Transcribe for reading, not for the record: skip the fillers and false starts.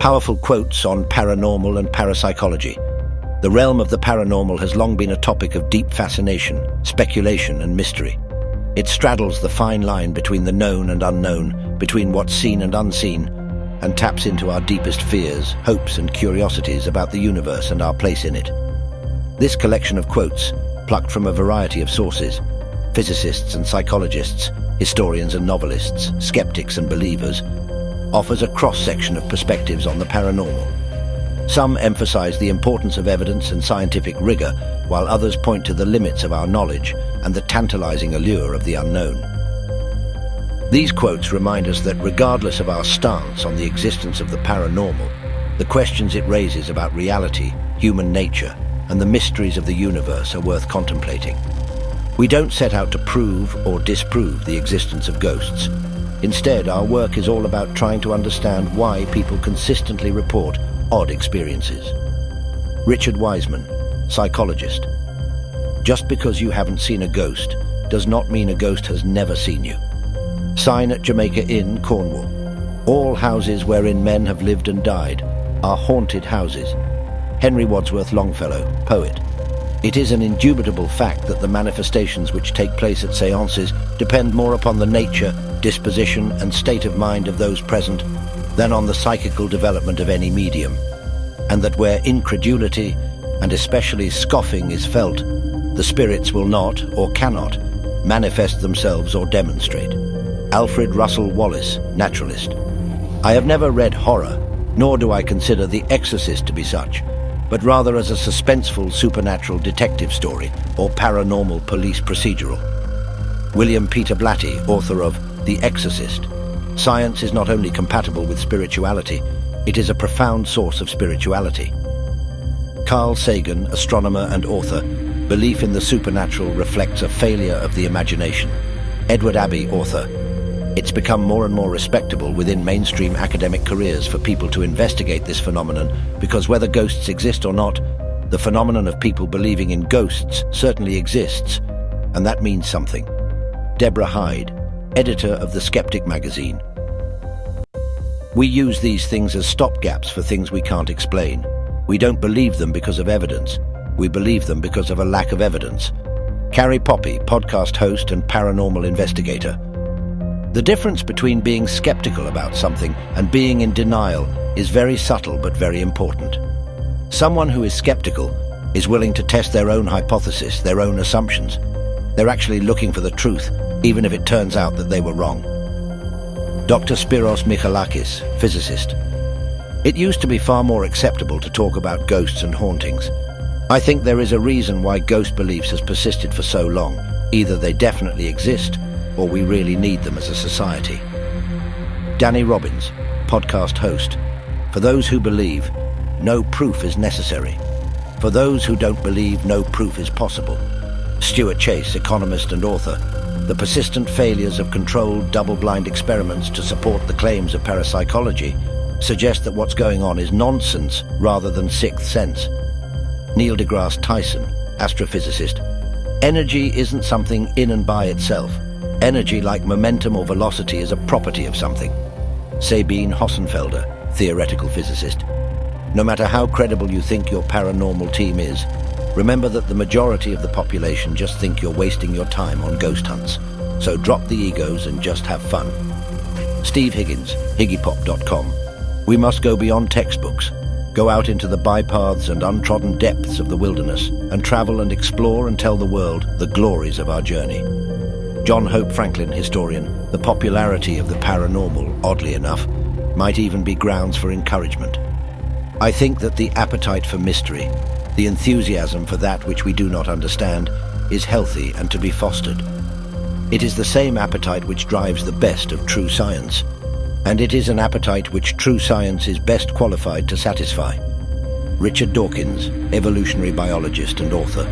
Powerful quotes on paranormal and parapsychology. The realm of the paranormal has long been a topic of deep fascination, speculation, and mystery. It straddles the fine line between the known and unknown, between what's seen and unseen, and taps into our deepest fears, hopes, and curiosities about the universe and our place in it. This collection of quotes, plucked from a variety of sources, physicists and psychologists, historians and novelists, skeptics and believers, offers a cross-section of perspectives on the paranormal. Some emphasize the importance of evidence and scientific rigor, while others point to the limits of our knowledge and the tantalizing allure of the unknown. These quotes remind us that regardless of our stance on the existence of the paranormal, the questions it raises about reality, human nature, and the mysteries of the universe are worth contemplating. We don't set out to prove or disprove the existence of ghosts. Instead, our work is all about trying to understand why people consistently report odd experiences. Richard Wiseman, psychologist. Just because you haven't seen a ghost does not mean a ghost has never seen you. Sign at Jamaica Inn, Cornwall. All houses wherein men have lived and died are haunted houses. Henry Wadsworth Longfellow, poet. It is an indubitable fact that the manifestations which take place at séances depend more upon the nature, disposition, and state of mind of those present than on the psychical development of any medium, and that where incredulity, and especially scoffing, is felt, the spirits will not, or cannot, manifest themselves or demonstrate. Alfred Russel Wallace, naturalist. I have never read horror, nor do I consider The Exorcist to be such, but rather as a suspenseful supernatural detective story or paranormal police procedural. William Peter Blatty, author of The Exorcist. Science is not only compatible with spirituality, it is a profound source of spirituality. Carl Sagan, astronomer and author. Belief in the supernatural reflects a failure of the imagination. Edward Abbey, author. It's become more and more respectable within mainstream academic careers for people to investigate this phenomenon because whether ghosts exist or not, the phenomenon of people believing in ghosts certainly exists, and that means something. Deborah Hyde, editor of The Skeptic magazine. We use these things as stopgaps for things we can't explain. We don't believe them because of evidence. We believe them because of a lack of evidence. Carrie Poppy, podcast host and paranormal investigator. The difference between being skeptical about something and being in denial is very subtle but very important. Someone who is skeptical is willing to test their own hypothesis, their own assumptions. They're actually looking for the truth, even if it turns out that they were wrong. Dr. Spiros Michalakis, physicist. It used to be far more acceptable to talk about ghosts and hauntings. I think there is a reason why ghost beliefs has persisted for so long. Either they definitely exist, or we really need them as a society. Danny Robbins, podcast host. For those who believe, no proof is necessary. For those who don't believe, no proof is possible. Stuart Chase, economist and author. The persistent failures of controlled double-blind experiments to support the claims of parapsychology suggest that what's going on is nonsense rather than sixth sense. Neil deGrasse Tyson, astrophysicist. Energy isn't something in and by itself. Energy, like momentum or velocity, is a property of something. Sabine Hossenfelder, theoretical physicist. No matter how credible you think your paranormal team is, remember that the majority of the population just think you're wasting your time on ghost hunts. So drop the egos and just have fun. Steve Higgins, Higgypop.com. We must go beyond textbooks, go out into the bypaths and untrodden depths of the wilderness, and travel and explore and tell the world the glories of our journey. John Hope Franklin, historian. The popularity of the paranormal, oddly enough, might even be grounds for encouragement. I think that the appetite for mystery, the enthusiasm for that which we do not understand, is healthy and to be fostered. It is the same appetite which drives the best of true science, and it is an appetite which true science is best qualified to satisfy. Richard Dawkins, evolutionary biologist and author.